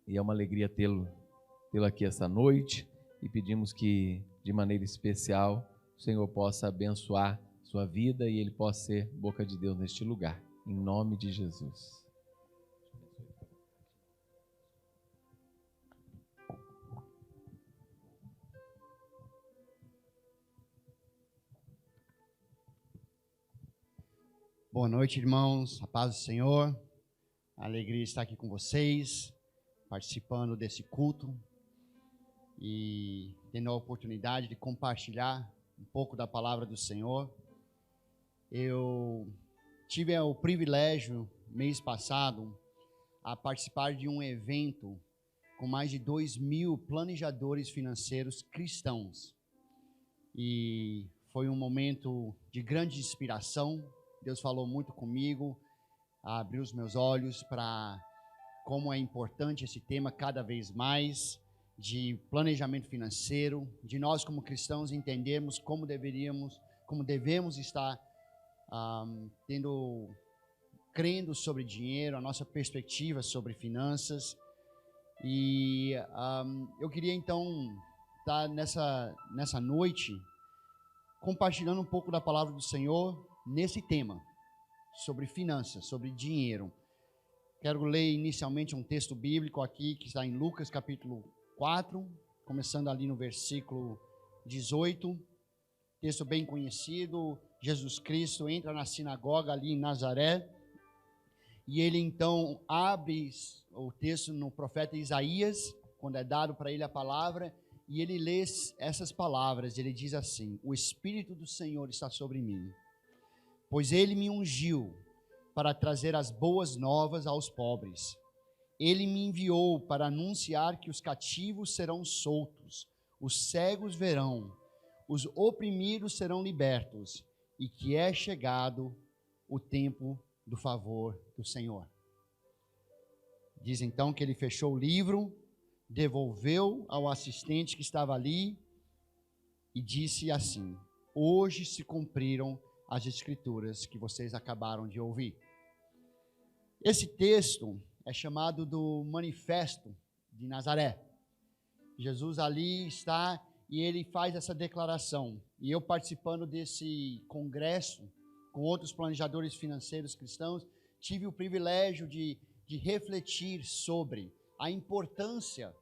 e é uma alegria tê-lo aqui essa noite, e pedimos que, de maneira especial, o Senhor possa abençoar sua vida e ele possa ser boca de Deus neste lugar, em nome de Jesus. Boa noite, irmãos, a paz do Senhor, a alegria de estar aqui com vocês, participando desse culto e tendo a oportunidade de compartilhar um pouco da palavra do Senhor. Eu tive o privilégio, mês passado, a participar de um evento com mais de 2.000 planejadores financeiros cristãos. E foi um momento de grande inspiração. Deus falou muito comigo, abriu os meus olhos para como é importante esse tema cada vez mais, de planejamento financeiro, de nós como cristãos entendermos como devemos estar crendo sobre dinheiro, a nossa perspectiva sobre finanças. E eu queria então estar nessa noite compartilhando um pouco da palavra do Senhor nesse tema, sobre finanças, sobre dinheiro. Quero ler inicialmente um texto bíblico aqui, que está em Lucas capítulo 4, começando ali no versículo 18, texto bem conhecido. Jesus Cristo entra na sinagoga ali em Nazaré, e ele então abre o texto no profeta Isaías, quando é dado para ele a palavra, e ele lê essas palavras, ele diz assim: o Espírito do Senhor está sobre mim, pois ele me ungiu para trazer as boas novas aos pobres. Ele me enviou para anunciar que os cativos serão soltos, os cegos verão, os oprimidos serão libertos, e que é chegado o tempo do favor do Senhor. Diz então que ele fechou o livro, devolveu ao assistente que estava ali e disse assim: hoje se cumpriram as escrituras que vocês acabaram de ouvir. Esse texto é chamado do Manifesto de Nazaré. Jesus ali está e ele faz essa declaração. E eu, participando desse congresso com outros planejadores financeiros cristãos, tive o privilégio de refletir sobre a importância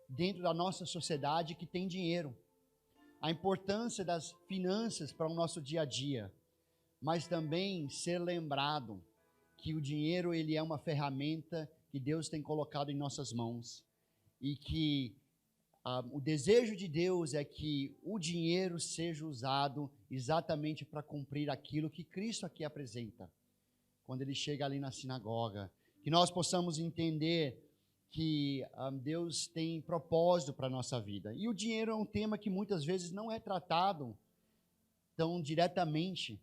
dentro da nossa sociedade que tem dinheiro, a importância das finanças para o nosso dia a dia, mas também ser lembrado que o dinheiro ele é uma ferramenta que Deus tem colocado em nossas mãos e que o desejo de Deus é que o dinheiro seja usado exatamente para cumprir aquilo que Cristo aqui apresenta, quando ele chega ali na sinagoga, que nós possamos entender que Deus tem propósito para a nossa vida. E o dinheiro é um tema que muitas vezes não é tratado tão diretamente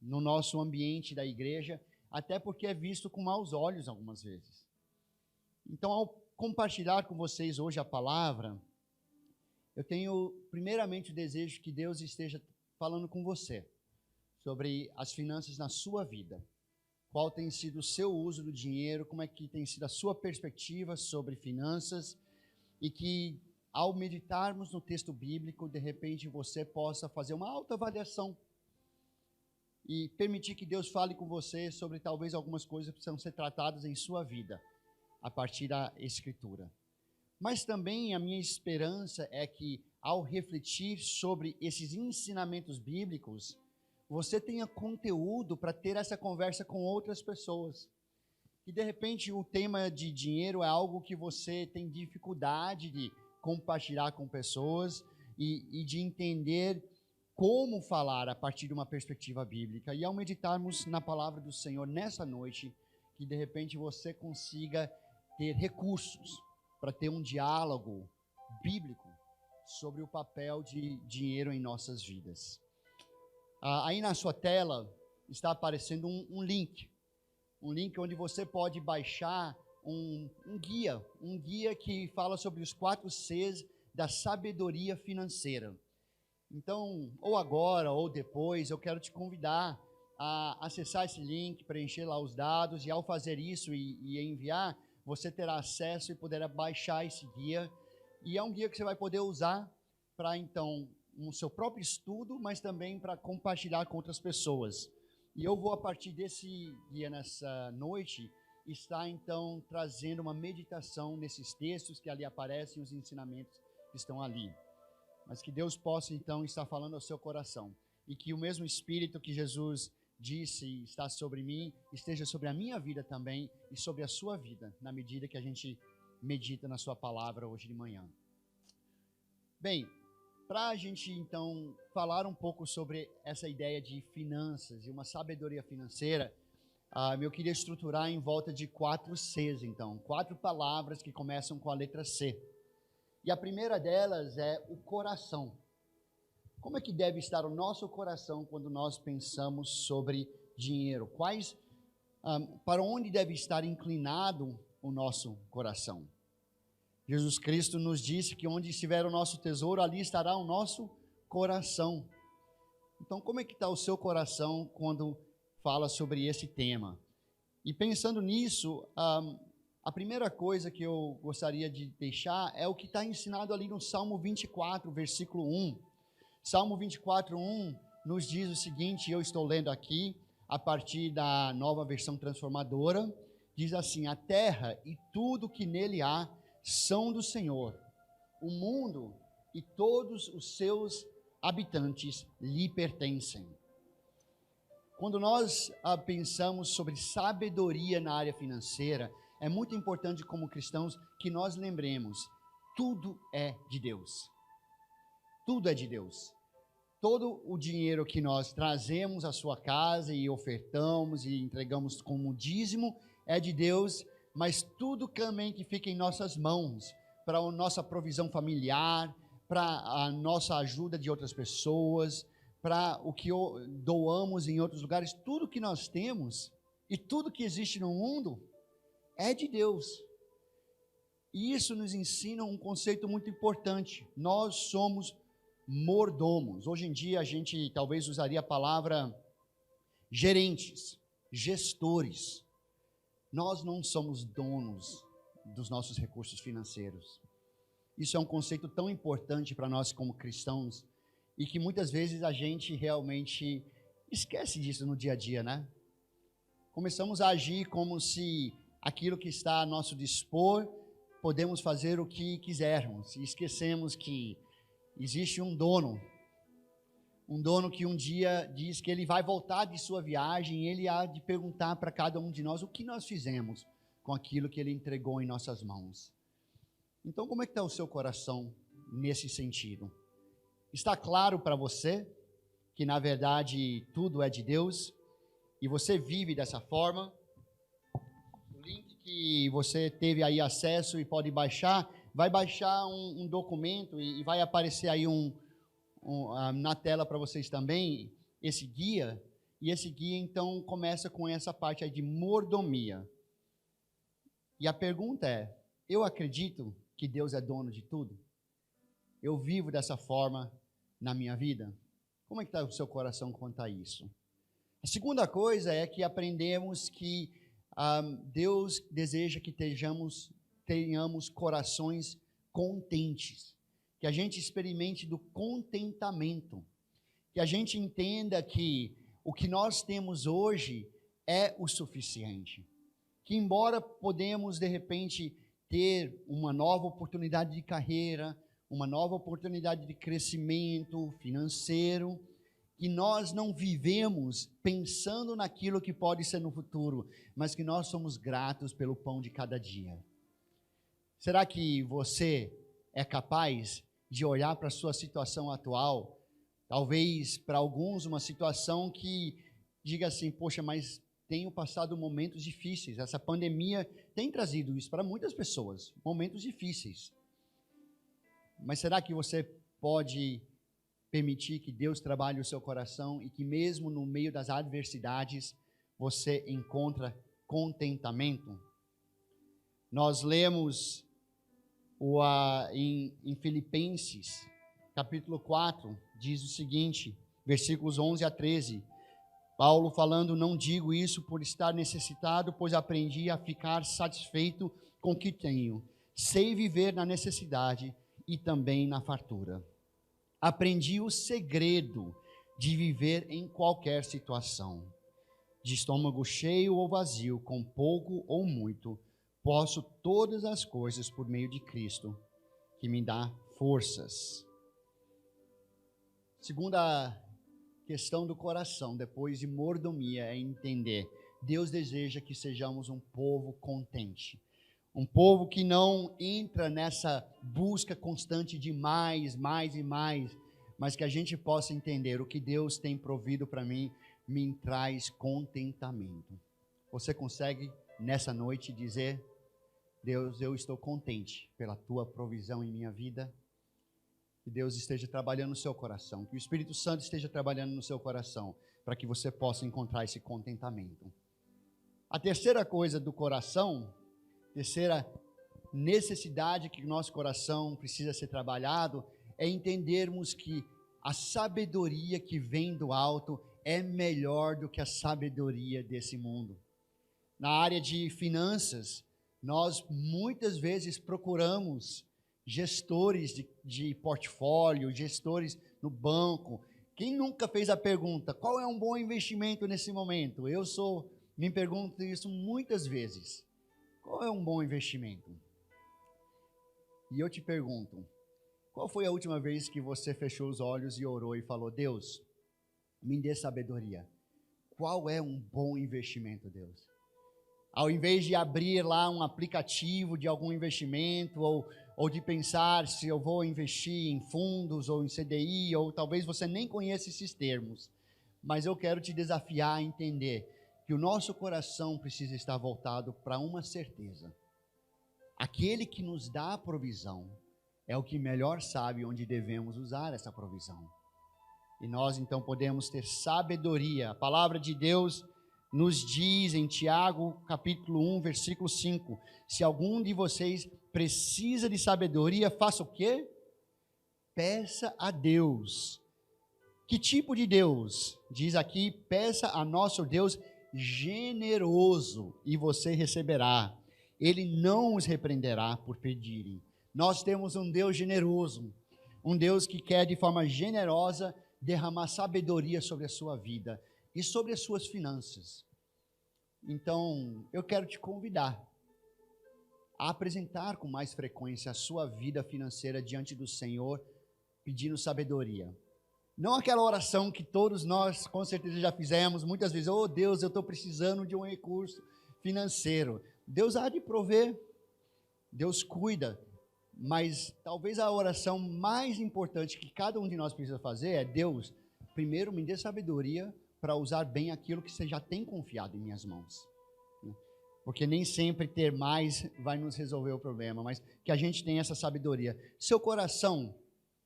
no nosso ambiente da igreja, até porque é visto com maus olhos algumas vezes. Então, ao compartilhar com vocês hoje a palavra, eu tenho primeiramente o desejo que Deus esteja falando com você sobre as finanças na sua vida. Qual tem sido o seu uso do dinheiro, como é que tem sido a sua perspectiva sobre finanças, e que ao meditarmos no texto bíblico, de repente você possa fazer uma autoavaliação e permitir que Deus fale com você sobre talvez algumas coisas que precisam ser tratadas em sua vida, a partir da Escritura. Mas também a minha esperança é que, ao refletir sobre esses ensinamentos bíblicos, você tenha conteúdo para ter essa conversa com outras pessoas. E de repente o tema de dinheiro é algo que você tem dificuldade de compartilhar com pessoas e de entender como falar a partir de uma perspectiva bíblica. E ao meditarmos na palavra do Senhor nessa noite, que de repente você consiga ter recursos para ter um diálogo bíblico sobre o papel de dinheiro em nossas vidas. Aí na sua tela está aparecendo um link onde você pode baixar um guia que fala sobre os 4 Cs da sabedoria financeira. Então, ou agora ou depois, eu quero te convidar a acessar esse link, preencher lá os dados, e ao fazer isso e enviar, você terá acesso e poderá baixar esse guia. E é um guia que você vai poder usar para, então, no seu próprio estudo, mas também para compartilhar com outras pessoas. E eu vou, a partir desse guia nessa noite, estar, então, trazendo uma meditação nesses textos que ali aparecem, os ensinamentos que estão ali. Mas que Deus possa, então, estar falando ao seu coração. E que o mesmo Espírito que Jesus disse está sobre mim, esteja sobre a minha vida também e sobre a sua vida, na medida que a gente medita na sua palavra hoje de manhã. Bem, para a gente, então, falar um pouco sobre essa ideia de finanças e uma sabedoria financeira, eu queria estruturar em volta de 4 Cs, então. 4 palavras que começam com a letra C. E a primeira delas é o coração. Como é que deve estar o nosso coração quando nós pensamos sobre dinheiro? Para onde deve estar inclinado o nosso coração? Jesus Cristo nos disse que onde estiver o nosso tesouro, ali estará o nosso coração. Então, como é que está o seu coração quando fala sobre esse tema? E pensando nisso, a primeira coisa que eu gostaria de deixar é o que está ensinado ali no Salmo 24, versículo 1. Salmo 24, 1 nos diz o seguinte, eu estou lendo aqui, a partir da Nova Versão Transformadora, diz assim: a terra e tudo que nele há são do Senhor, o mundo e todos os seus habitantes lhe pertencem. Quando nós pensamos sobre sabedoria na área financeira, é muito importante como cristãos que nós lembremos, tudo é de Deus. Tudo é de Deus. Todo o dinheiro que nós trazemos à sua casa e ofertamos e entregamos como dízimo é de Deus, mas tudo também que fica em nossas mãos, para a nossa provisão familiar, para a nossa ajuda de outras pessoas, para o que doamos em outros lugares, tudo que nós temos e tudo que existe no mundo é de Deus. E isso nos ensina um conceito muito importante. Nós somos mordomos. Hoje em dia a gente talvez usaria a palavra gerentes, gestores. Nós não somos donos dos nossos recursos financeiros. Isso é um conceito tão importante para nós como cristãos e que muitas vezes a gente realmente esquece disso no dia a dia, né? Começamos a agir como se aquilo que está a nosso dispor, podemos fazer o que quisermos e esquecemos que existe um dono que um dia diz que ele vai voltar de sua viagem e ele há de perguntar para cada um de nós o que nós fizemos com aquilo que ele entregou em nossas mãos. Então, como é que está o seu coração nesse sentido? Está claro para você que, na verdade, tudo é de Deus e você vive dessa forma? O link que você teve aí acesso e pode baixar, vai baixar um documento e vai aparecer aí na tela para vocês também, esse guia, e esse guia então começa com essa parte aí de mordomia. E a pergunta é, eu acredito que Deus é dono de tudo? Eu vivo dessa forma na minha vida? Como é que está o seu coração quanto a isso? A segunda coisa é que aprendemos que Deus deseja que tenhamos corações contentes. Que a gente experimente do contentamento, que a gente entenda que o que nós temos hoje é o suficiente, que embora podemos de repente ter uma nova oportunidade de carreira, uma nova oportunidade de crescimento financeiro, que nós não vivemos pensando naquilo que pode ser no futuro, mas que nós somos gratos pelo pão de cada dia. Será que você é capaz de olhar para a sua situação atual, talvez para alguns uma situação que diga assim, poxa, mas tenho passado momentos difíceis, essa pandemia tem trazido isso para muitas pessoas, momentos difíceis. Mas será que você pode permitir que Deus trabalhe o seu coração e que mesmo no meio das adversidades você encontra contentamento? Nós lemos em Filipenses, capítulo 4, diz o seguinte, versículos 11 a 13, Paulo falando, não digo isso por estar necessitado, pois aprendi a ficar satisfeito com o que tenho. Sei viver na necessidade e também na fartura. Aprendi o segredo de viver em qualquer situação. De estômago cheio ou vazio, com pouco ou muito, posso todas as coisas por meio de Cristo, que me dá forças. Segunda questão do coração, depois de mordomia, é entender. Deus deseja que sejamos um povo contente. Um povo que não entra nessa busca constante de mais e mais, mas que a gente possa entender o que Deus tem provido para mim, me traz contentamento. Você consegue nessa noite dizer: Deus, eu estou contente pela tua provisão em minha vida? Que Deus esteja trabalhando no seu coração, que o Espírito Santo esteja trabalhando no seu coração, para que você possa encontrar esse contentamento. A terceira coisa do coração, terceira necessidade que o nosso coração precisa ser trabalhado, é entendermos que a sabedoria que vem do alto é melhor do que a sabedoria desse mundo. Na área de finanças, nós muitas vezes procuramos gestores de portfólio, gestores no banco. Quem nunca fez a pergunta, qual é um bom investimento nesse momento? Me pergunto isso muitas vezes. Qual é um bom investimento? E eu te pergunto, qual foi a última vez que você fechou os olhos e orou e falou: Deus, me dê sabedoria. Qual é um bom investimento, Deus? Ao invés de abrir lá um aplicativo de algum investimento, ou de pensar se eu vou investir em fundos ou em CDI, ou talvez você nem conheça esses termos, mas eu quero te desafiar a entender que o nosso coração precisa estar voltado para uma certeza. Aquele que nos dá a provisão é o que melhor sabe onde devemos usar essa provisão. E nós então podemos ter sabedoria. A palavra de Deus nos diz em Tiago, capítulo 1, versículo 5, se algum de vocês precisa de sabedoria, faça o quê? Peça a Deus. Que tipo de Deus? Diz aqui, peça a nosso Deus generoso e você receberá. Ele não os repreenderá por pedirem. Nós temos um Deus generoso, um Deus que quer de forma generosa derramar sabedoria sobre a sua vida e sobre as suas finanças. Então, eu quero te convidar a apresentar com mais frequência a sua vida financeira diante do Senhor, pedindo sabedoria. Não aquela oração que todos nós com certeza já fizemos, muitas vezes: oh Deus, eu estou precisando de um recurso financeiro. Deus há de prover, Deus cuida, mas talvez a oração mais importante que cada um de nós precisa fazer é: Deus, primeiro me dê sabedoria para usar bem aquilo que você já tem confiado em minhas mãos. Porque nem sempre ter mais vai nos resolver o problema, mas que a gente tenha essa sabedoria. Seu coração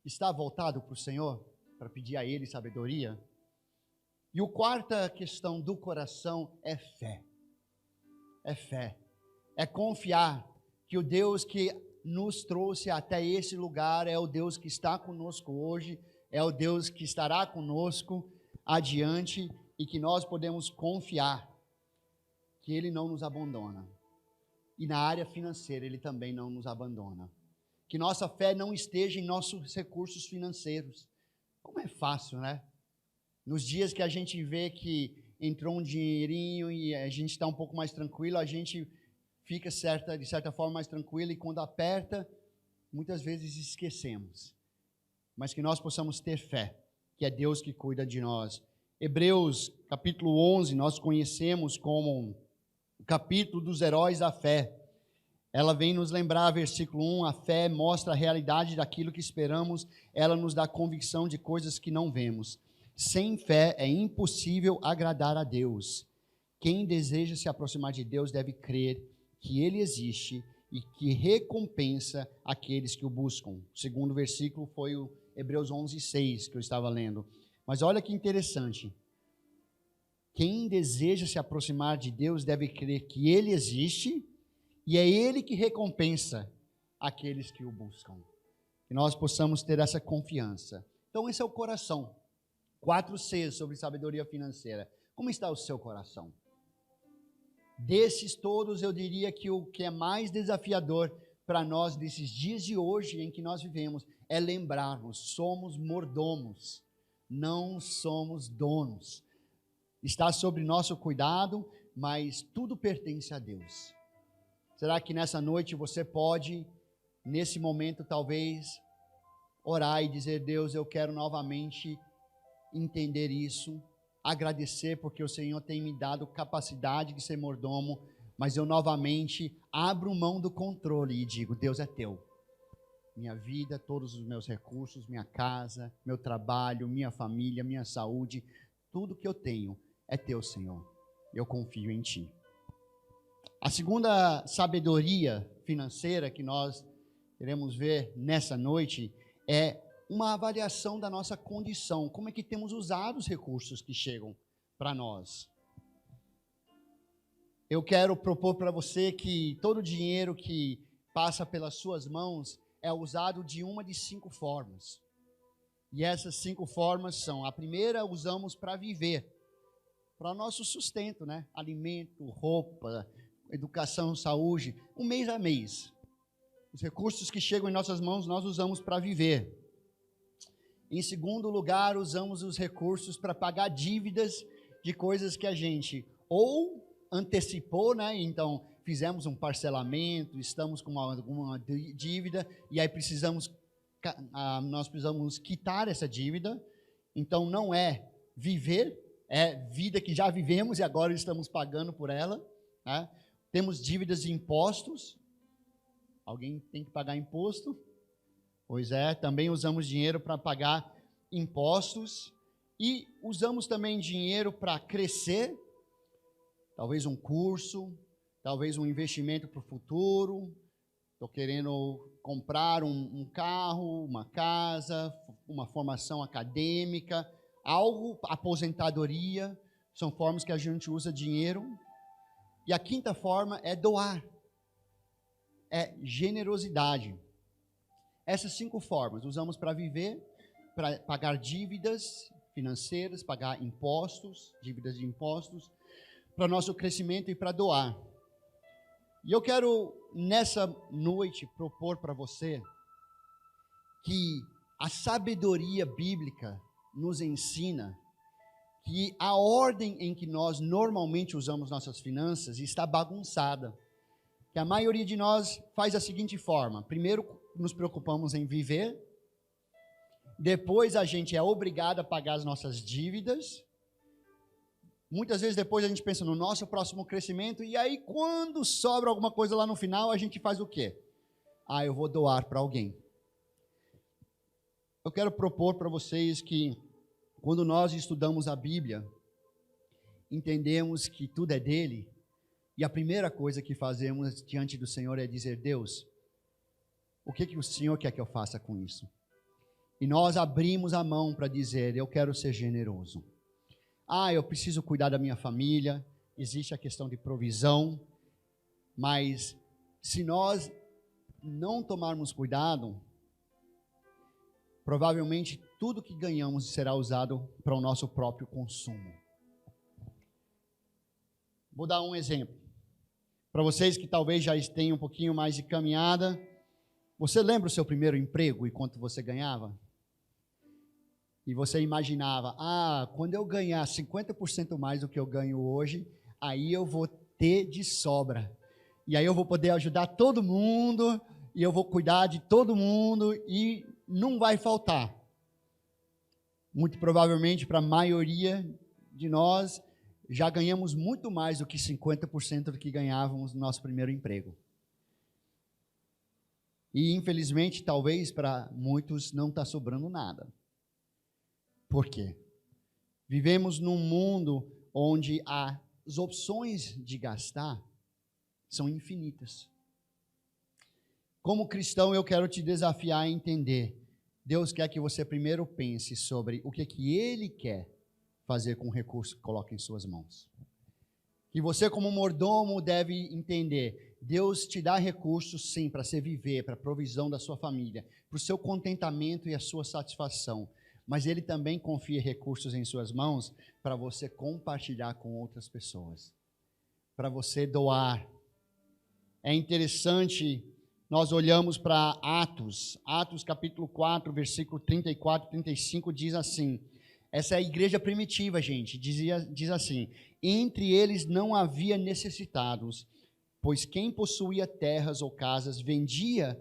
está voltado para o Senhor, para pedir a Ele sabedoria? E a quarta questão do coração é fé. É fé. É confiar que o Deus que nos trouxe até esse lugar é o Deus que está conosco hoje, é o Deus que estará conosco adiante, e que nós podemos confiar que Ele não nos abandona. E na área financeira Ele também não nos abandona. Que nossa fé não esteja em nossos recursos financeiros. Como é fácil, né? Nos dias que a gente vê que entrou um dinheirinho e a gente está um pouco mais tranquilo, a gente fica de certa forma mais tranquilo, e quando aperta, muitas vezes esquecemos. Mas que nós possamos ter fé, que é Deus que cuida de nós. Hebreus capítulo 11, nós conhecemos como o capítulo dos heróis da fé. Ela vem nos lembrar, versículo 1, a fé mostra a realidade daquilo que esperamos, ela nos dá convicção de coisas que não vemos. Sem fé é impossível agradar a Deus. Quem deseja se aproximar de Deus deve crer que Ele existe e que recompensa aqueles que o buscam. O segundo versículo foi o Hebreus 11:6 que eu estava lendo. Mas olha que interessante. Quem deseja se aproximar de Deus deve crer que Ele existe e é Ele que recompensa aqueles que o buscam. Que nós possamos ter essa confiança. Então esse é o coração. 4 Cs sobre sabedoria financeira. Como está o seu coração? Desses todos, eu diria que o que é mais desafiador para nós nesses dias de hoje em que nós vivemos é lembrarmos, somos mordomos, não somos donos. Está sob nosso cuidado, mas tudo pertence a Deus. Será que nessa noite você pode, nesse momento talvez, orar e dizer: Deus, eu quero novamente entender isso, agradecer porque o Senhor tem me dado capacidade de ser mordomo, mas eu novamente abro mão do controle e digo: Deus é teu. Minha vida, todos os meus recursos, minha casa, meu trabalho, minha família, minha saúde, tudo que eu tenho é teu, Senhor. Eu confio em ti. A segunda sabedoria financeira que nós queremos ver nessa noite é uma avaliação da nossa condição. Como é que temos usado os recursos que chegam para nós? Eu quero propor para você que todo o dinheiro que passa pelas suas mãos é usado de uma de 5 formas. E essas 5 formas são: a primeira, usamos para viver, para o nosso sustento, né? Alimento, roupa, educação, saúde, um mês a mês. Os recursos que chegam em nossas mãos, nós usamos para viver. Em segundo lugar, usamos os recursos para pagar dívidas de coisas que a gente ou antecipou, né? Então, fizemos um parcelamento, estamos com alguma dívida e aí nós precisamos quitar essa dívida. Então, não é viver, é vida que já vivemos e agora estamos pagando por ela, né? Temos dívidas de impostos. Alguém tem que pagar imposto? Pois é, também usamos dinheiro para pagar impostos e usamos também dinheiro para crescer, talvez um curso, talvez um investimento para o futuro. Estou querendo comprar um carro, uma casa, uma formação acadêmica, algo, aposentadoria, são formas que a gente usa dinheiro. E a quinta forma é doar, é generosidade. Essas 5 formas usamos para viver, para pagar dívidas financeiras, pagar impostos, dívidas de impostos, para nosso crescimento e para doar. E eu quero nessa noite propor para você que a sabedoria bíblica nos ensina que a ordem em que nós normalmente usamos nossas finanças está bagunçada. Que a maioria de nós faz da seguinte forma: primeiro nos preocupamos em viver, depois a gente é obrigado a pagar as nossas dívidas, muitas vezes depois a gente pensa no nosso próximo crescimento, e aí quando sobra alguma coisa lá no final, a gente faz o quê? Eu vou doar para alguém. Eu quero propor para vocês que quando nós estudamos a Bíblia, entendemos que tudo é dele, e a primeira coisa que fazemos diante do Senhor é dizer: Deus, o que o Senhor quer que eu faça com isso? E nós abrimos a mão para dizer: eu quero ser generoso. Eu preciso cuidar da minha família, existe a questão de provisão, mas se nós não tomarmos cuidado, provavelmente tudo que ganhamos será usado para o nosso próprio consumo. Vou dar um exemplo. Para vocês que talvez já tenham um pouquinho mais de caminhada, você lembra o seu primeiro emprego e quanto você ganhava? E você imaginava: quando eu ganhar 50% mais do que eu ganho hoje, aí eu vou ter de sobra. E aí eu vou poder ajudar todo mundo, e eu vou cuidar de todo mundo, e não vai faltar. Muito provavelmente, para a maioria de nós, já ganhamos muito mais do que 50% do que ganhávamos no nosso primeiro emprego. E, infelizmente, talvez para muitos não está sobrando nada. Por quê? Vivemos num mundo onde as opções de gastar são infinitas. Como cristão, eu quero te desafiar a entender. Deus quer que você primeiro pense sobre o que Ele quer fazer com o recurso que coloca em suas mãos. Que você, como mordomo, deve entender. Deus te dá recursos, sim, para você viver, para a provisão da sua família, para o seu contentamento e a sua satisfação. mas Ele também confia recursos em suas mãos para você compartilhar com outras pessoas, para você doar. É interessante, nós olhamos para Atos capítulo 4, versículo 34 e 35 diz assim, essa é a igreja primitiva, gente, diz assim, entre eles não havia necessitados, pois quem possuía terras ou casas vendia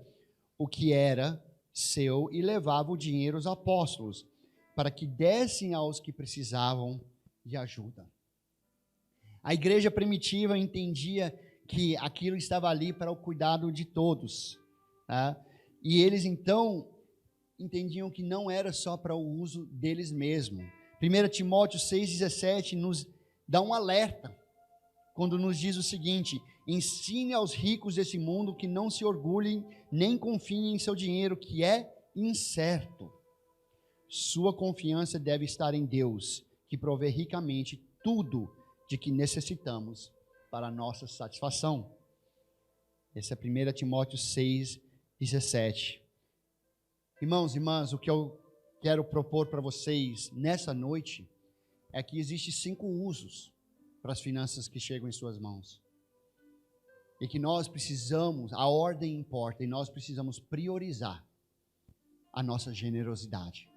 o que era seu e levava o dinheiro aos apóstolos, para que dessem aos que precisavam de ajuda. A igreja primitiva entendia que aquilo estava ali para o cuidado de todos, tá? E eles então entendiam que não era só para o uso deles mesmos. 1 Timóteo 6,17 nos dá um alerta, quando nos diz o seguinte, ensine aos ricos desse mundo que não se orgulhem, nem confiem em seu dinheiro, que é incerto. Sua confiança deve estar em Deus, que provê ricamente tudo de que necessitamos para a nossa satisfação. Esse é 1 Timóteo 6,17. Irmãos e irmãs, o que eu quero propor para vocês nessa noite é que existem 5 usos para as finanças que chegam em suas mãos. E que nós precisamos, a ordem importa, e nós precisamos priorizar a nossa generosidade.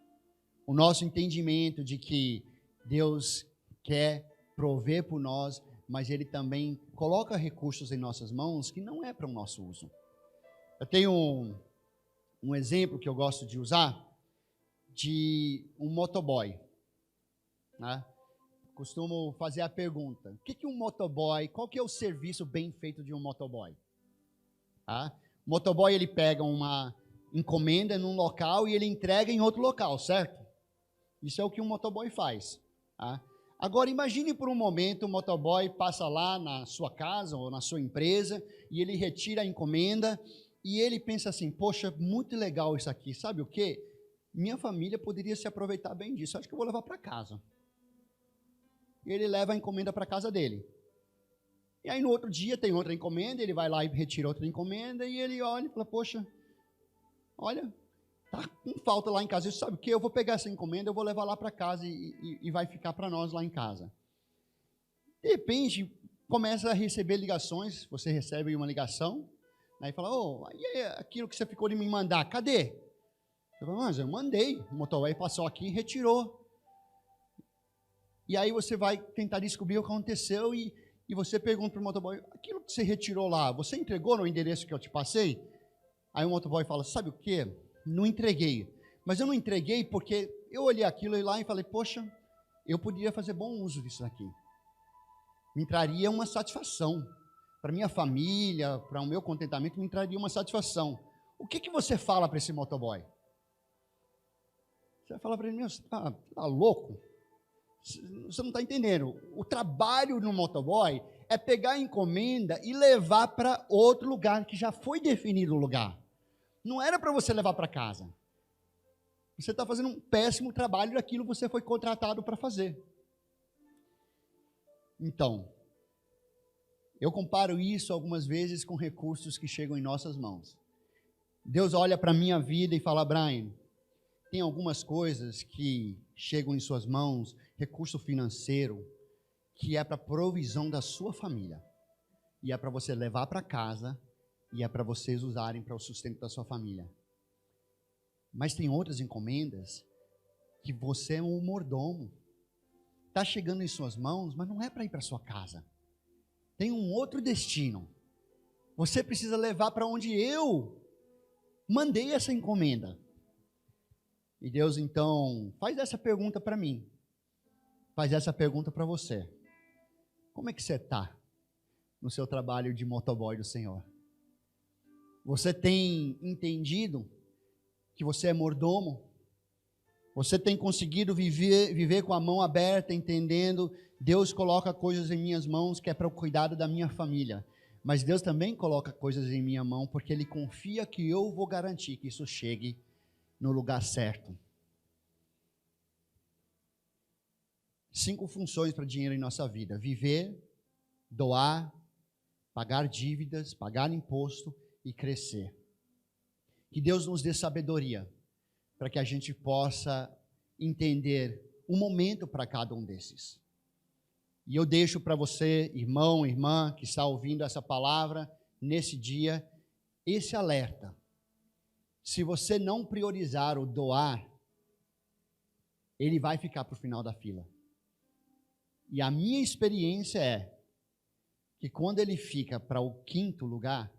O nosso entendimento de que Deus quer prover por nós, mas Ele também coloca recursos em nossas mãos que não é para o nosso uso. Eu tenho um exemplo que eu gosto de usar, de um motoboy, né? Costumo fazer a pergunta, o que um motoboy, qual que é o serviço bem feito de um motoboy? Tá? O motoboy, ele pega uma encomenda num local e ele entrega em outro local, certo? Isso é o que um motoboy faz. Tá? Agora, imagine por um momento, o motoboy passa lá na sua casa ou na sua empresa e ele retira a encomenda e ele pensa assim, poxa, muito legal isso aqui, sabe o quê? Minha família poderia se aproveitar bem disso, acho que eu vou levar para casa. E ele leva a encomenda para casa dele. E aí no outro dia tem outra encomenda, ele vai lá e retira outra encomenda e ele olha e fala, poxa, olha, tá com falta lá em casa, você sabe o que? Eu vou pegar essa encomenda, eu vou levar lá para casa e vai ficar para nós lá em casa. De repente, começa a receber ligações, você recebe uma ligação, aí fala, e aquilo que você ficou de me mandar, cadê? Eu falo, mas eu mandei, o motoboy passou aqui e retirou. E aí você vai tentar descobrir o que aconteceu e você pergunta para o motoboy, aquilo que você retirou lá, você entregou no endereço que eu te passei? Aí o motoboy fala, sabe o quê? Não entreguei. Mas eu não entreguei porque eu olhei aquilo lá e falei, poxa, eu poderia fazer bom uso disso aqui. Me traria uma satisfação. Para minha família, para o meu contentamento, me traria uma satisfação. O que você fala para esse motoboy? Você vai falar para ele, você tá louco? Você não está entendendo. O trabalho no motoboy é pegar a encomenda e levar para outro lugar, que já foi definido o lugar. Não era para você levar para casa. Você está fazendo um péssimo trabalho daquilo que você foi contratado para fazer. Então, eu comparo isso algumas vezes com recursos que chegam em nossas mãos. Deus olha para a minha vida e fala, Brian, tem algumas coisas que chegam em suas mãos, recurso financeiro, que é para provisão da sua família. E é para você levar para casa e é para vocês usarem para o sustento da sua família. Mas tem outras encomendas que você é um mordomo. Está chegando em suas mãos, mas não é para ir para sua casa. Tem um outro destino. Você precisa levar para onde eu mandei essa encomenda. E Deus, então, faz essa pergunta para mim. Faz essa pergunta para você. Como é que você está no seu trabalho de motoboy do Senhor? Você tem entendido que você é mordomo? Você tem conseguido viver com a mão aberta, entendendo, Deus coloca coisas em minhas mãos que é para o cuidado da minha família. Mas Deus também coloca coisas em minha mão porque Ele confia que eu vou garantir que isso chegue no lugar certo. 5 funções para dinheiro em nossa vida: viver, doar, pagar dívidas, pagar imposto e crescer. Que Deus nos dê sabedoria para que a gente possa entender um momento para cada um desses. E eu deixo para você, irmão, irmã, que está ouvindo essa palavra nesse dia, esse alerta. Se você não priorizar o doar, ele vai ficar para o final da fila. E a minha experiência é que quando ele fica para o 5º lugar,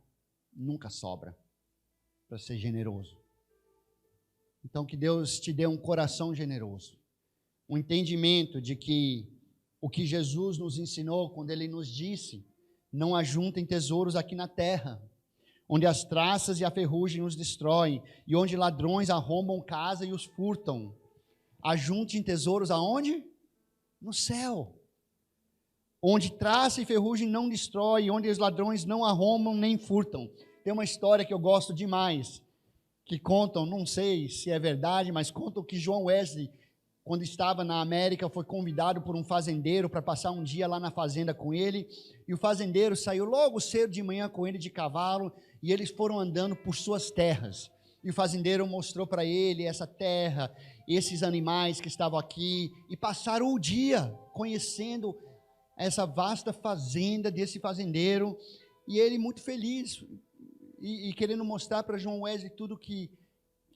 nunca sobra para ser generoso. Então que Deus te dê um coração generoso, um entendimento de que o que Jesus nos ensinou quando Ele nos disse, não ajuntem tesouros aqui na terra, onde as traças e a ferrugem os destroem, e onde ladrões arrombam casa e os furtam. Ajuntem tesouros aonde? No céu, onde traça e ferrugem não destrói, onde os ladrões não arrombam nem furtam. Tem uma história que eu gosto demais, que contam, não sei se é verdade, mas contam que John Wesley, quando estava na América, foi convidado por um fazendeiro para passar um dia lá na fazenda com ele, e o fazendeiro saiu logo cedo de manhã com ele de cavalo, e eles foram andando por suas terras, e o fazendeiro mostrou para ele essa terra, esses animais que estavam aqui, e passaram o dia conhecendo essa vasta fazenda desse fazendeiro, e ele muito feliz, e querendo mostrar para John Wesley tudo que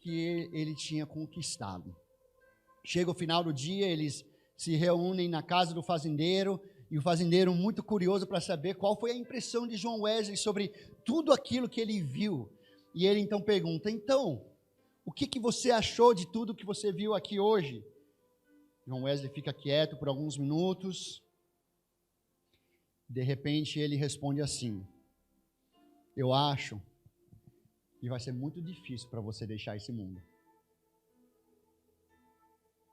ele tinha conquistado. Chega o final do dia, eles se reúnem na casa do fazendeiro, e o fazendeiro muito curioso para saber qual foi a impressão de John Wesley sobre tudo aquilo que ele viu. E ele então pergunta, então, o que você achou de tudo que você viu aqui hoje? John Wesley fica quieto por alguns minutos. De repente ele responde assim, eu acho que vai ser muito difícil para você deixar esse mundo.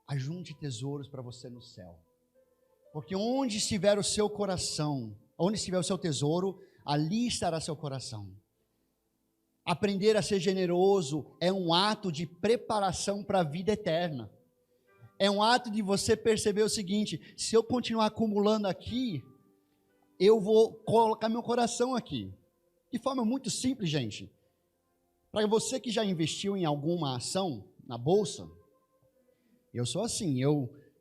Ajunte tesouros para você no céu. Porque onde estiver o seu coração, onde estiver o seu tesouro, ali estará seu coração. Aprender a ser generoso é um ato de preparação para a vida eterna. É um ato de você perceber o seguinte, se eu continuar acumulando aqui, eu vou colocar meu coração aqui. De forma muito simples, gente. Para você que já investiu em alguma ação na bolsa, eu sou assim,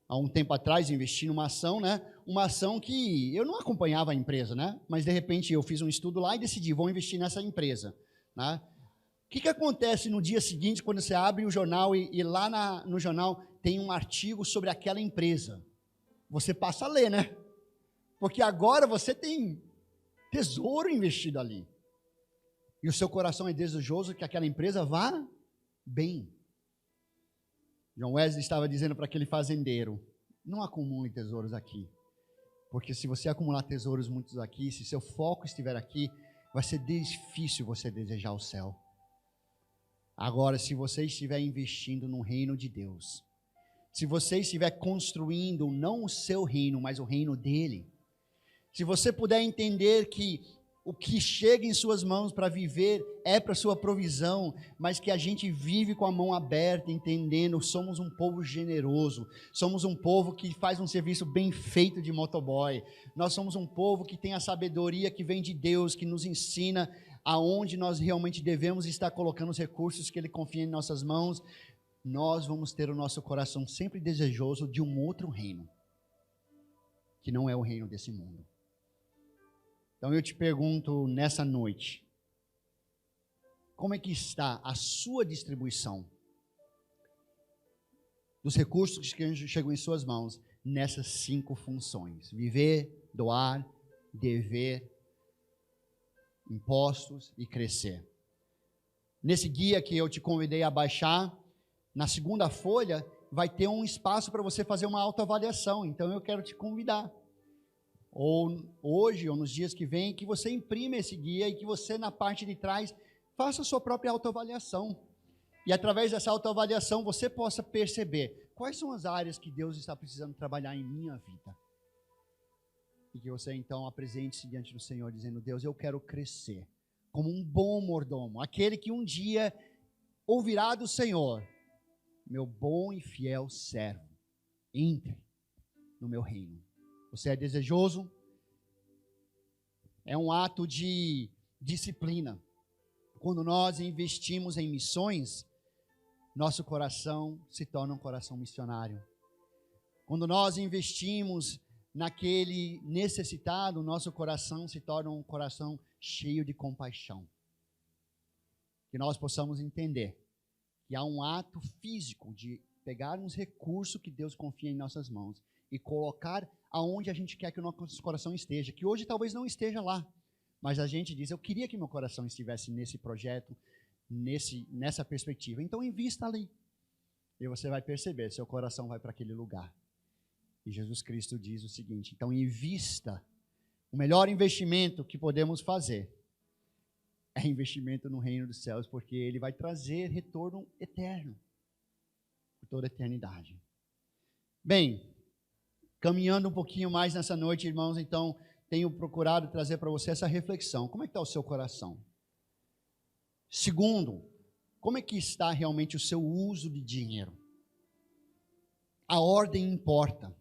há um tempo atrás investi numa ação, né? Uma ação que eu não acompanhava a empresa, né? Mas de repente eu fiz um estudo lá e decidi, vou investir nessa empresa, né? O que acontece no dia seguinte quando você abre o jornal e lá no jornal tem um artigo sobre aquela empresa? Você passa a ler, né? Porque agora você tem tesouro investido ali. E o seu coração é desejoso que aquela empresa vá bem. John Wesley estava dizendo para aquele fazendeiro, não acumule tesouros aqui. Porque se você acumular tesouros muitos aqui, se seu foco estiver aqui, vai ser difícil você desejar o céu. Agora, se você estiver investindo no reino de Deus, se você estiver construindo não o seu reino, mas o reino dele, se você puder entender que o que chega em suas mãos para viver é para sua provisão, mas que a gente vive com a mão aberta, entendendo, somos um povo generoso, somos um povo que faz um serviço bem feito de motoboy, nós somos um povo que tem a sabedoria que vem de Deus, que nos ensina aonde nós realmente devemos estar colocando os recursos que Ele confia em nossas mãos. Nós vamos ter o nosso coração sempre desejoso de um outro reino, que não é o reino desse mundo. Então eu te pergunto nessa noite, como é que está a sua distribuição dos recursos que chegam em suas mãos nessas 5 funções? Viver, doar, dever, impostos e crescer. Nesse guia que eu te convidei a baixar, na segunda folha vai ter um espaço para você fazer uma autoavaliação, então eu quero te convidar. Ou hoje, ou nos dias que vêm, que você imprima esse guia e que você, na parte de trás, faça a sua própria autoavaliação. E através dessa autoavaliação, você possa perceber quais são as áreas que Deus está precisando trabalhar em minha vida. E que você, então, apresente-se diante do Senhor, dizendo, Deus, eu quero crescer como um bom mordomo, aquele que um dia ouvirá do Senhor, meu bom e fiel servo, entre no meu reino. Você é desejoso? É um ato de disciplina. Quando nós investimos em missões, nosso coração se torna um coração missionário. Quando nós investimos naquele necessitado, nosso coração se torna um coração cheio de compaixão. Que nós possamos entender que há um ato físico de pegarmos recurso que Deus confia em nossas mãos e colocar aonde a gente quer que o nosso coração esteja, que hoje talvez não esteja lá, mas a gente diz, eu queria que meu coração estivesse nesse projeto, nessa perspectiva. Então invista ali e você vai perceber, seu coração vai para aquele lugar. E Jesus Cristo diz o seguinte, então invista, o melhor investimento que podemos fazer é investimento no reino dos céus, porque ele vai trazer retorno eterno, por toda a eternidade. Bem, caminhando um pouquinho mais nessa noite, irmãos, então, tenho procurado trazer para você essa reflexão. Como é que está o seu coração? Segundo, como é que está realmente o seu uso de dinheiro? A ordem importa.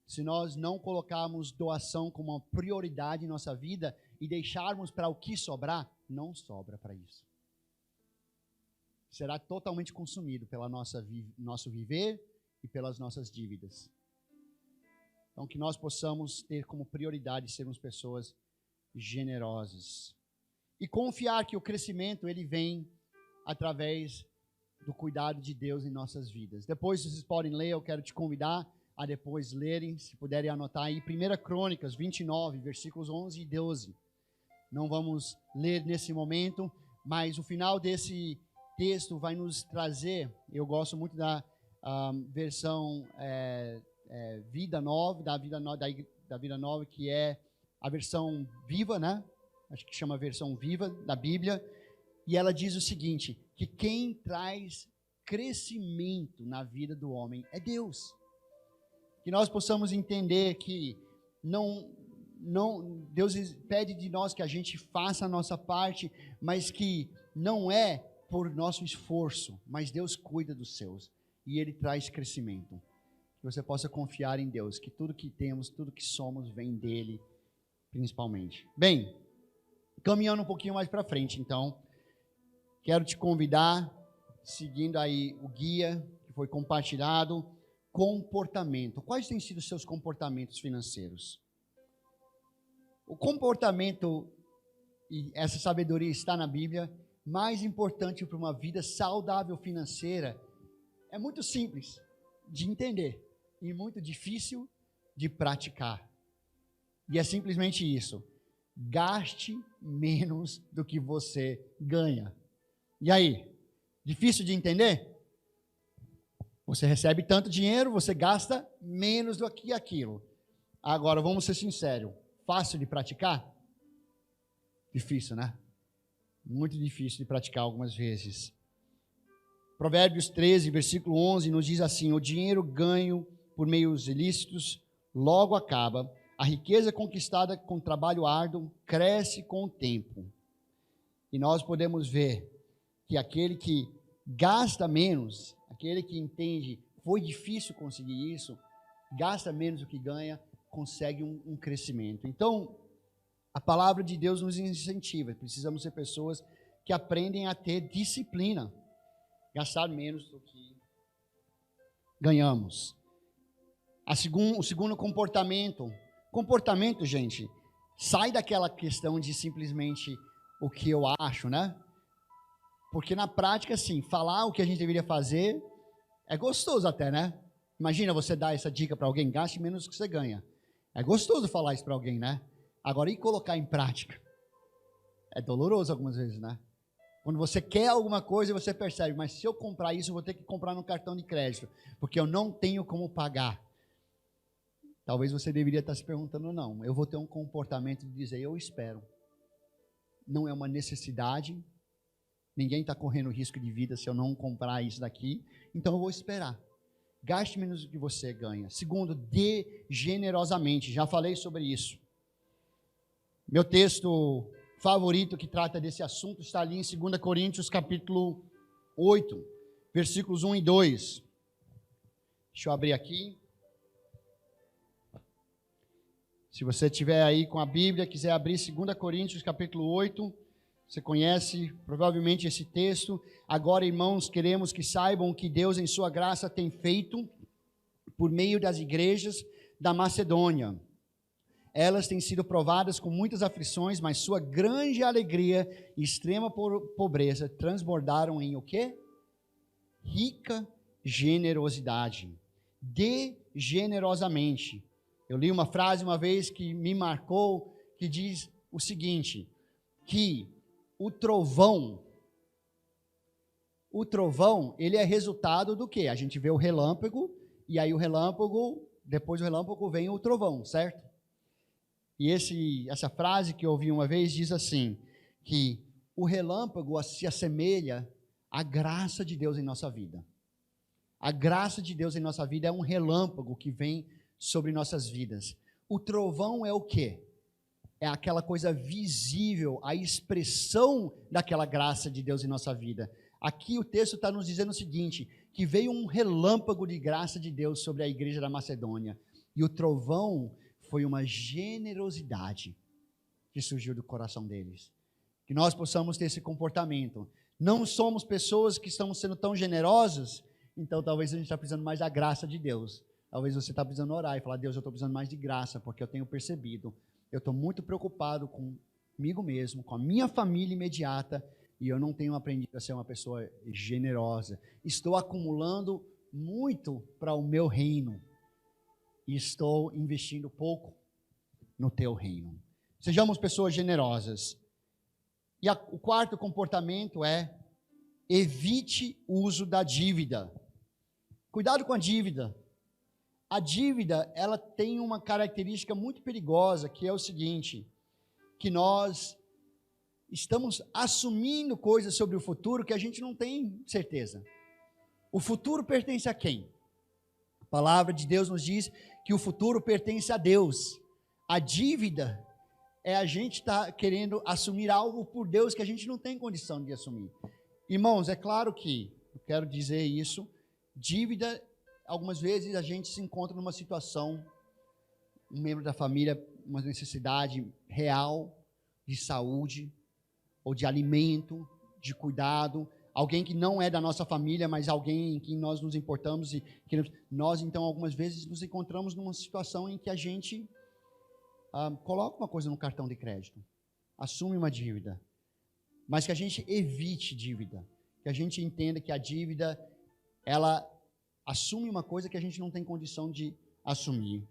Se nós não colocarmos doação como uma prioridade em nossa vida e deixarmos para o que sobrar, não sobra para isso. Será totalmente consumido pela nosso viver e pelas nossas dívidas. Então, que nós possamos ter como prioridade sermos pessoas generosas. E confiar que o crescimento, ele vem através do cuidado de Deus em nossas vidas. Depois, vocês podem ler, eu quero te convidar a depois lerem, se puderem anotar aí, 1 Crônicas 29, versículos 11 e 12. Não vamos ler nesse momento, mas o final desse texto vai nos trazer, eu gosto muito da versão Vida Nova, da Vida Nova, que é a versão viva, né? Acho que chama versão viva da Bíblia, e ela diz o seguinte, que quem traz crescimento na vida do homem é Deus. Que nós possamos entender que Deus pede de nós que a gente faça a nossa parte, mas que não é por nosso esforço, mas Deus cuida dos seus e Ele traz crescimento. Que você possa confiar em Deus, que tudo que temos, tudo que somos vem dEle, principalmente. Bem, caminhando um pouquinho mais para frente, então, quero te convidar, seguindo aí o guia que foi compartilhado, comportamento. Quais têm sido os seus comportamentos financeiros? O comportamento, e essa sabedoria está na Bíblia, mais importante para uma vida saudável financeira, é muito simples de entender e muito difícil de praticar. E é simplesmente isso. Gaste menos do que você ganha. E aí? Difícil de entender? Você recebe tanto dinheiro, você gasta menos do que aquilo. Agora, vamos ser sinceros. Fácil de praticar? Difícil, né? Muito difícil de praticar algumas vezes. Provérbios 13, versículo 11, nos diz assim, o dinheiro ganho por meios ilícitos logo acaba, a riqueza conquistada com trabalho árduo cresce com o tempo. E nós podemos ver que aquele que gasta menos, aquele que entende, foi difícil conseguir isso, gasta menos do que ganha, consegue um crescimento. Então, a palavra de Deus nos incentiva, precisamos ser pessoas que aprendem a ter disciplina, gastar menos do que ganhamos. O segundo comportamento, gente, sai daquela questão de simplesmente o que eu acho, né? Porque na prática, assim, falar o que a gente deveria fazer é gostoso até, né? Imagina você dar essa dica para alguém, gaste menos do que você ganha. É gostoso falar isso para alguém, né? Agora, e colocar em prática? É doloroso algumas vezes, né? Quando você quer alguma coisa, você percebe, mas se eu comprar isso, eu vou ter que comprar no cartão de crédito, porque eu não tenho como pagar. Talvez você deveria estar se perguntando, não, eu vou ter um comportamento de dizer, eu espero. Não é uma necessidade, ninguém está correndo risco de vida se eu não comprar isso daqui, então eu vou esperar. Gaste menos do que você ganha. Segundo, dê generosamente, já falei sobre isso. Meu texto favorito que trata desse assunto está ali em 2 Coríntios capítulo 8, versículos 1 e 2. Deixa eu abrir aqui. Se você estiver aí com a Bíblia, quiser abrir 2 Coríntios capítulo 8, Você conhece provavelmente esse texto. Agora, irmãos, queremos que saibam que Deus, em sua graça, tem feito por meio das igrejas da Macedônia. Elas têm sido provadas com muitas aflições, mas sua grande alegria e extrema pobreza transbordaram em o quê? Rica generosidade. Dê generosamente. Eu li uma frase uma vez que me marcou, que diz o seguinte, que o trovão, ele é resultado do quê? A gente vê o relâmpago, e aí depois do relâmpago vem o trovão, certo? E essa frase que eu ouvi uma vez diz assim, que o relâmpago se assemelha à graça de Deus em nossa vida. A graça de Deus em nossa vida é um relâmpago que vem sobre nossas vidas. O trovão é o quê? É aquela coisa visível, a expressão daquela graça de Deus em nossa vida. Aqui o texto está nos dizendo o seguinte, que veio um relâmpago de graça de Deus sobre a igreja da Macedônia. E o trovão foi uma generosidade que surgiu do coração deles. Que nós possamos ter esse comportamento. Não somos pessoas que estamos sendo tão generosas, então talvez a gente está precisando mais da graça de Deus. Talvez você está precisando orar e falar, Deus, eu estou precisando mais de graça, porque eu tenho percebido. Eu estou muito preocupado comigo mesmo, com a minha família imediata, e eu não tenho aprendido a ser uma pessoa generosa. Estou acumulando muito para o meu reino, e estou investindo pouco no teu reino. Sejamos pessoas generosas. E o quarto comportamento é, evite o uso da dívida. Cuidado com a dívida. A dívida, ela tem uma característica muito perigosa, que é o seguinte, que nós estamos assumindo coisas sobre o futuro que a gente não tem certeza. O futuro pertence a quem? A palavra de Deus nos diz que o futuro pertence a Deus. A dívida é a gente estar querendo assumir algo por Deus que a gente não tem condição de assumir. Irmãos, é claro que, eu quero dizer isso, dívida, algumas vezes a gente se encontra numa situação, um membro da família, uma necessidade real de saúde, ou de alimento, de cuidado, alguém que não é da nossa família, mas alguém em quem nós nos importamos e queremos. Nós, então, algumas vezes nos encontramos numa situação em que a gente coloca uma coisa no cartão de crédito, assume uma dívida, mas que a gente evite dívida, que a gente entenda que a dívida, ela assume uma coisa que a gente não tem condição de assumir.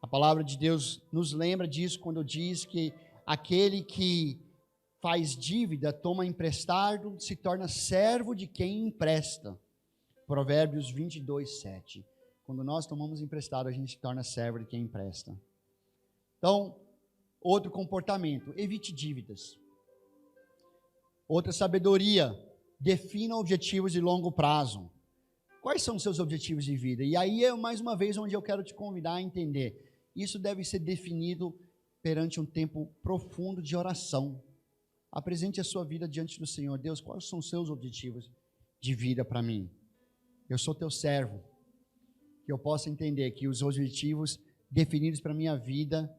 A palavra de Deus nos lembra disso quando diz que aquele que faz dívida, toma emprestado, se torna servo de quem empresta. Provérbios 22:7. Quando nós tomamos emprestado, a gente se torna servo de quem empresta. Então, outro comportamento, evite dívidas. Outra sabedoria, defina objetivos de longo prazo. Quais são os seus objetivos de vida? E aí é mais uma vez onde eu quero te convidar a entender. Isso deve ser definido perante um tempo profundo de oração. Apresente a sua vida diante do Senhor. Deus, quais são os seus objetivos de vida para mim? Eu sou teu servo. Que eu possa entender que os objetivos definidos para a minha vida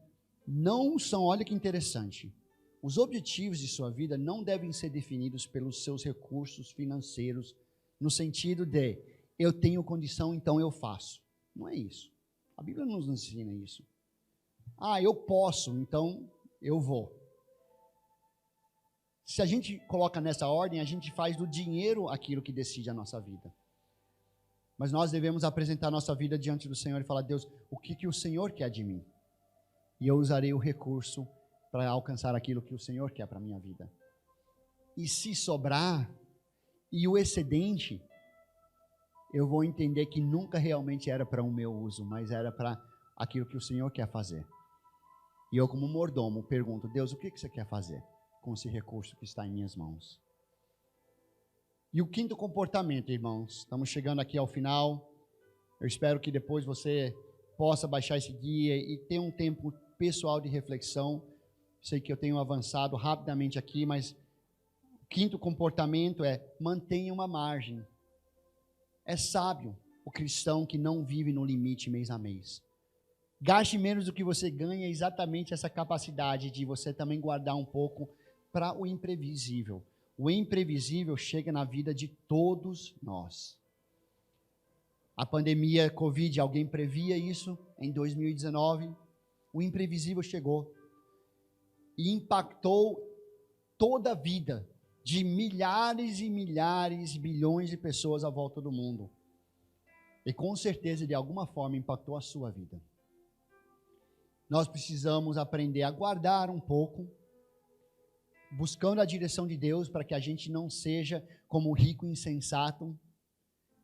não são, olha que interessante, os objetivos de sua vida não devem ser definidos pelos seus recursos financeiros, no sentido de, eu tenho condição, então eu faço. Não é isso. A Bíblia não nos ensina isso. Eu posso, então eu vou. Se a gente coloca nessa ordem, a gente faz do dinheiro aquilo que decide a nossa vida. Mas nós devemos apresentar a nossa vida diante do Senhor e falar, Deus, o que o Senhor quer de mim? E eu usarei o recurso para alcançar aquilo que o Senhor quer para a minha vida. E se sobrar, e o excedente, eu vou entender que nunca realmente era para o meu uso, mas era para aquilo que o Senhor quer fazer. E eu, como mordomo, pergunto, Deus, o que você quer fazer com esse recurso que está em minhas mãos? E o quinto comportamento, irmãos, estamos chegando aqui ao final. Eu espero que depois você possa baixar esse guia e ter um tempo pessoal de reflexão. Sei que eu tenho avançado rapidamente aqui, mas o quinto comportamento é mantenha uma margem. É sábio o cristão que não vive no limite mês a mês. Gaste menos do que você ganha, exatamente essa capacidade de você também guardar um pouco para o imprevisível. O imprevisível chega na vida de todos nós. A pandemia Covid, alguém previa isso em 2019? O imprevisível chegou e impactou toda a vida de milhares e milhares, bilhões de pessoas à volta do mundo. E com certeza, de alguma forma, impactou a sua vida. Nós precisamos aprender a guardar um pouco, buscando a direção de Deus, para que a gente não seja como o rico insensato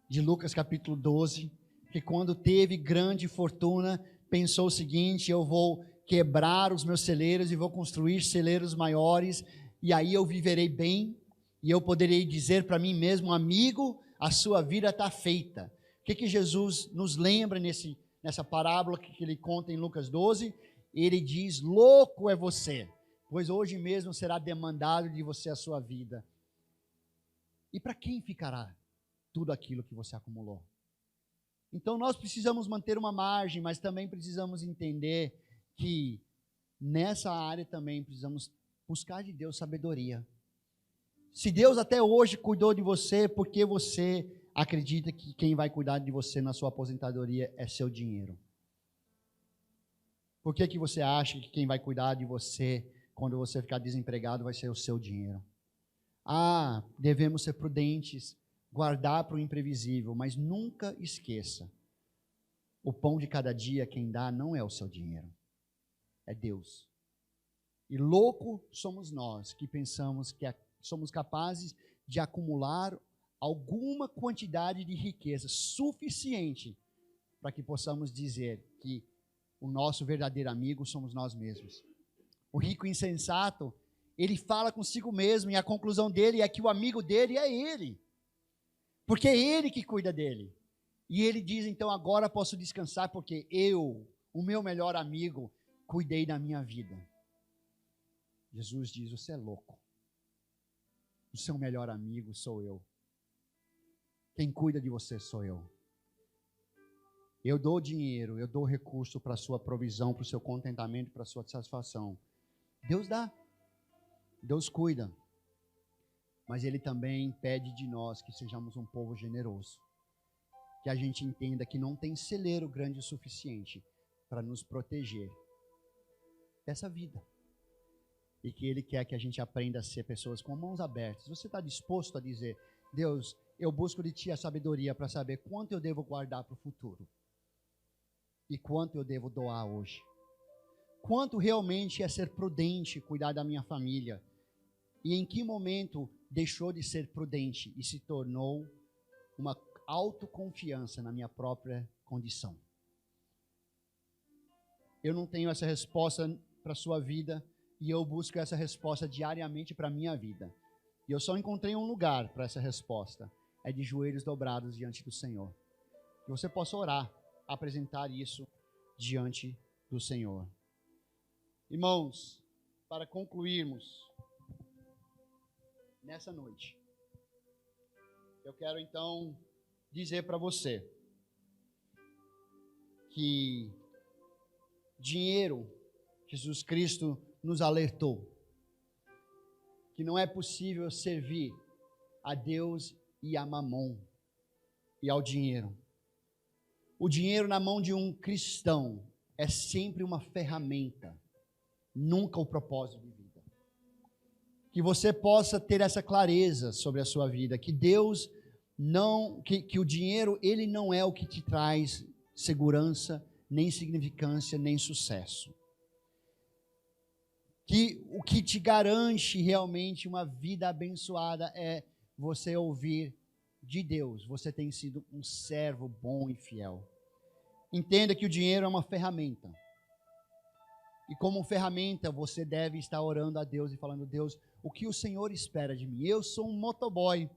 de Lucas capítulo 12, que quando teve grande fortuna, pensou o seguinte: eu vou quebrar os meus celeiros e vou construir celeiros maiores, e aí eu viverei bem, e eu poderei dizer para mim mesmo: amigo, a sua vida está feita. O que Jesus nos lembra nessa parábola que ele conta em Lucas 12? Ele diz: louco é você, pois hoje mesmo será demandado de você a sua vida. E para quem ficará tudo aquilo que você acumulou? Então nós precisamos manter uma margem, mas também precisamos entender que nessa área também precisamos buscar de Deus sabedoria. Se Deus até hoje cuidou de você, por que você acredita que quem vai cuidar de você na sua aposentadoria é seu dinheiro? Por que você acha que quem vai cuidar de você quando você ficar desempregado vai ser o seu dinheiro? Devemos ser prudentes, guardar para o imprevisível, mas nunca esqueça: o pão de cada dia quem dá não é o seu dinheiro, é Deus. E louco somos nós que pensamos que somos capazes de acumular alguma quantidade de riqueza suficiente para que possamos dizer que o nosso verdadeiro amigo somos nós mesmos. O rico insensato, ele fala consigo mesmo e a conclusão dele é que o amigo dele é ele, porque é ele que cuida dele. E ele diz: então agora posso descansar porque eu, o meu melhor amigo, cuidei da minha vida. Jesus diz: você é louco. O seu melhor amigo sou eu. Quem cuida de você sou eu. Eu dou dinheiro, eu dou recurso para a sua provisão, para o seu contentamento, para a sua satisfação. Deus dá. Deus cuida. Mas Ele também pede de nós que sejamos um povo generoso. Que a gente entenda que não tem celeiro grande o suficiente para nos proteger dessa vida. E que Ele quer que a gente aprenda a ser pessoas com mãos abertas. Você está disposto a dizer: Deus, eu busco de Ti a sabedoria para saber quanto eu devo guardar para o futuro e quanto eu devo doar hoje? Quanto realmente é ser prudente, cuidar da minha família? E em que momento deixou de ser prudente e se tornou uma autoconfiança na minha própria condição? Eu não tenho essa resposta para a sua vida, e eu busco essa resposta diariamente para a minha vida. E eu só encontrei um lugar para essa resposta: é de joelhos dobrados diante do Senhor. Que você possa orar, apresentar isso diante do Senhor. Irmãos, para concluirmos nessa noite, eu quero então dizer para você que dinheiro, Jesus Cristo nos alertou que não é possível servir a Deus e a mamon e ao dinheiro. O dinheiro na mão de um cristão é sempre uma ferramenta, nunca o propósito de vida. Que você possa ter essa clareza sobre a sua vida, que Deus não, que o dinheiro, ele não é o que te traz segurança, nem significância, nem sucesso. Que o que te garante realmente uma vida abençoada é você ouvir de Deus: você tem sido um servo bom e fiel. Entenda que o dinheiro é uma ferramenta. E como ferramenta, você deve estar orando a Deus e falando: Deus, o que o Senhor espera de mim? Eu sou um motoboy.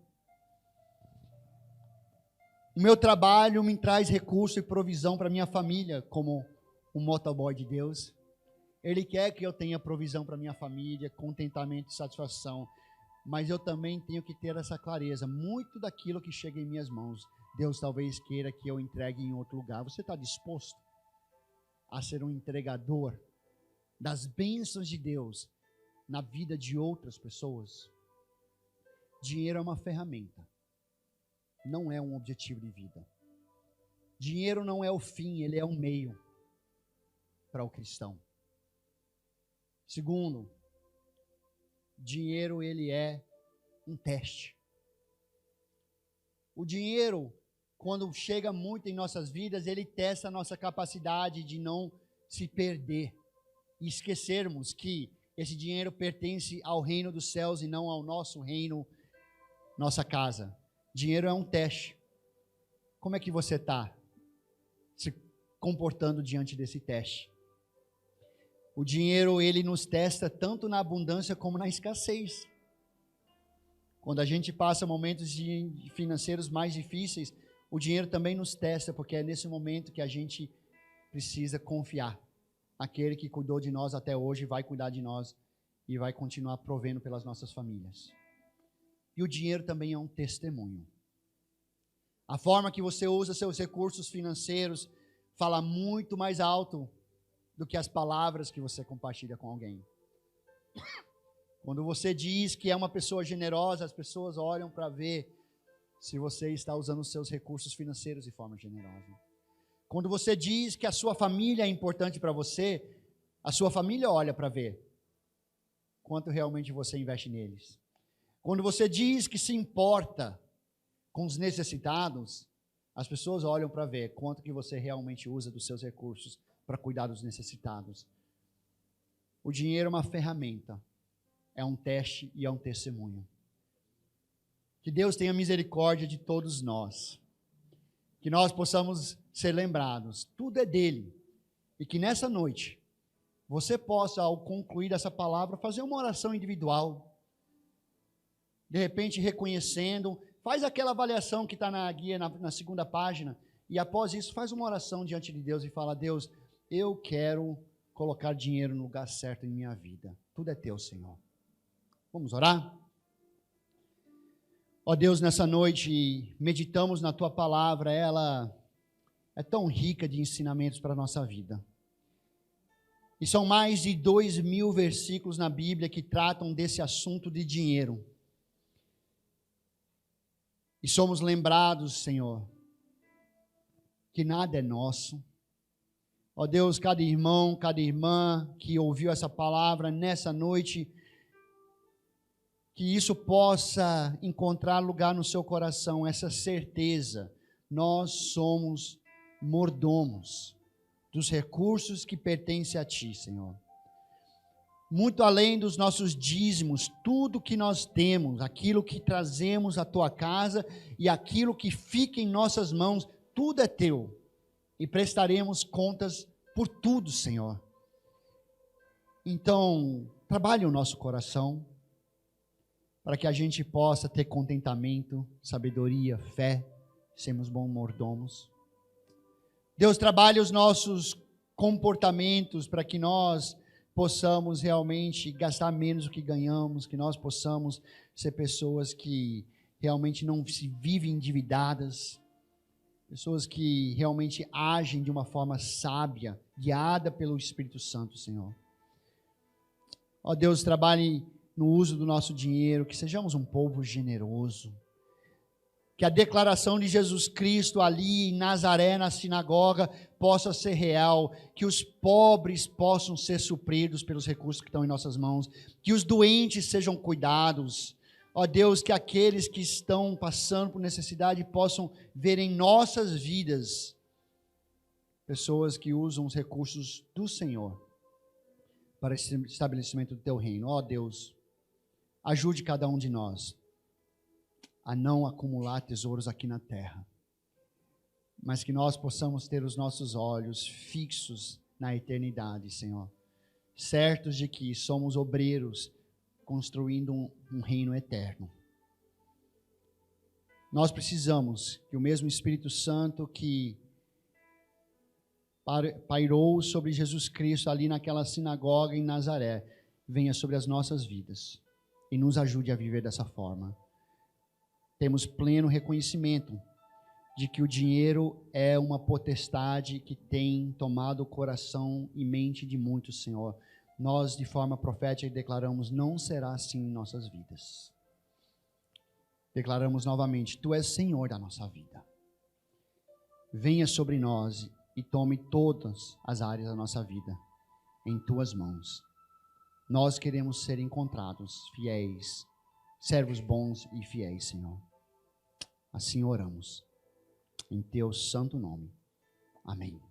O meu trabalho me traz recurso e provisão para minha família, como um motoboy de Deus. Ele quer que eu tenha provisão para minha família, contentamento e satisfação. Mas eu também tenho que ter essa clareza. Muito daquilo que chega em minhas mãos, Deus talvez queira que eu entregue em outro lugar. Você está disposto a ser um entregador das bênçãos de Deus na vida de outras pessoas, dinheiro é uma ferramenta, não é um objetivo de vida. Dinheiro não é o fim, ele é um meio para o cristão. Segundo, dinheiro ele é um teste. O dinheiro, quando chega muito em nossas vidas, ele testa a nossa capacidade de não se perder e esquecermos que esse dinheiro pertence ao reino dos céus e não ao nosso reino, nossa casa. Dinheiro é um teste. Como é que você está se comportando diante desse teste? O dinheiro, ele nos testa tanto na abundância como na escassez. Quando a gente passa momentos financeiros mais difíceis, o dinheiro também nos testa, porque é nesse momento que a gente precisa confiar. Aquele que cuidou de nós até hoje vai cuidar de nós e vai continuar provendo pelas nossas famílias. E o dinheiro também é um testemunho. A forma que você usa seus recursos financeiros fala muito mais alto do que as palavras que você compartilha com alguém. Quando você diz que é uma pessoa generosa, as pessoas olham para ver se você está usando os seus recursos financeiros de forma generosa. Quando você diz que a sua família é importante para você, a sua família olha para ver quanto realmente você investe neles. Quando você diz que se importa com os necessitados, as pessoas olham para ver quanto que você realmente usa dos seus recursos para cuidar dos necessitados. O dinheiro é uma ferramenta, é um teste e é um testemunho. Que Deus tenha misericórdia de todos nós. Que nós possamos ser lembrados, tudo é dele. E que nessa noite, você possa, ao concluir essa palavra, fazer uma oração individual. De repente, reconhecendo, faz aquela avaliação que está na guia, na segunda página, e após isso, faz uma oração diante de Deus e fala: Deus, eu quero colocar dinheiro no lugar certo em minha vida. Tudo é teu, Senhor. Vamos orar? Ó Deus, nessa noite meditamos na Tua palavra, ela é tão rica de ensinamentos para a nossa vida. E são mais de 2.000 versículos na Bíblia que tratam desse assunto de dinheiro. E somos lembrados, Senhor, que nada é nosso. Ó Deus, cada irmão, cada irmã que ouviu essa palavra nessa noite, que isso possa encontrar lugar no seu coração, essa certeza. Nós somos mordomos dos recursos que pertencem a Ti, Senhor. Muito além dos nossos dízimos, tudo que nós temos, aquilo que trazemos à Tua casa e aquilo que fica em nossas mãos, tudo é Teu. E prestaremos contas por tudo, Senhor. Então, trabalhe o nosso coração, para que a gente possa ter contentamento, sabedoria, fé, sermos bons mordomos. Deus, trabalhe os nossos comportamentos para que nós possamos realmente gastar menos do que ganhamos, que nós possamos ser pessoas que realmente não se vivem endividadas, pessoas que realmente agem de uma forma sábia, guiada pelo Espírito Santo, Senhor. Ó Deus, trabalhe no uso do nosso dinheiro, que sejamos um povo generoso, que a declaração de Jesus Cristo ali em Nazaré, na sinagoga, possa ser real, que os pobres possam ser supridos pelos recursos que estão em nossas mãos, que os doentes sejam cuidados. Ó Deus, que aqueles que estão passando por necessidade possam ver em nossas vidas pessoas que usam os recursos do Senhor para esse estabelecimento do Teu reino. Ó Deus, ajude cada um de nós a não acumular tesouros aqui na terra, mas que nós possamos ter os nossos olhos fixos na eternidade, Senhor, certos de que somos obreiros construindo um reino eterno. Nós precisamos que o mesmo Espírito Santo que pairou sobre Jesus Cristo ali naquela sinagoga em Nazaré venha sobre as nossas vidas e nos ajude a viver dessa forma. Temos pleno reconhecimento de que o dinheiro é uma potestade que tem tomado o coração e mente de muitos, Senhor. nós de forma profética declaramos: não será assim em nossas vidas. Declaramos novamente: Tu és Senhor da nossa vida. Venha sobre nós e tome todas as áreas da nossa vida em Tuas mãos. Nós queremos ser encontrados fiéis, servos bons e fiéis, Senhor. Assim oramos, em Teu santo nome. Amém.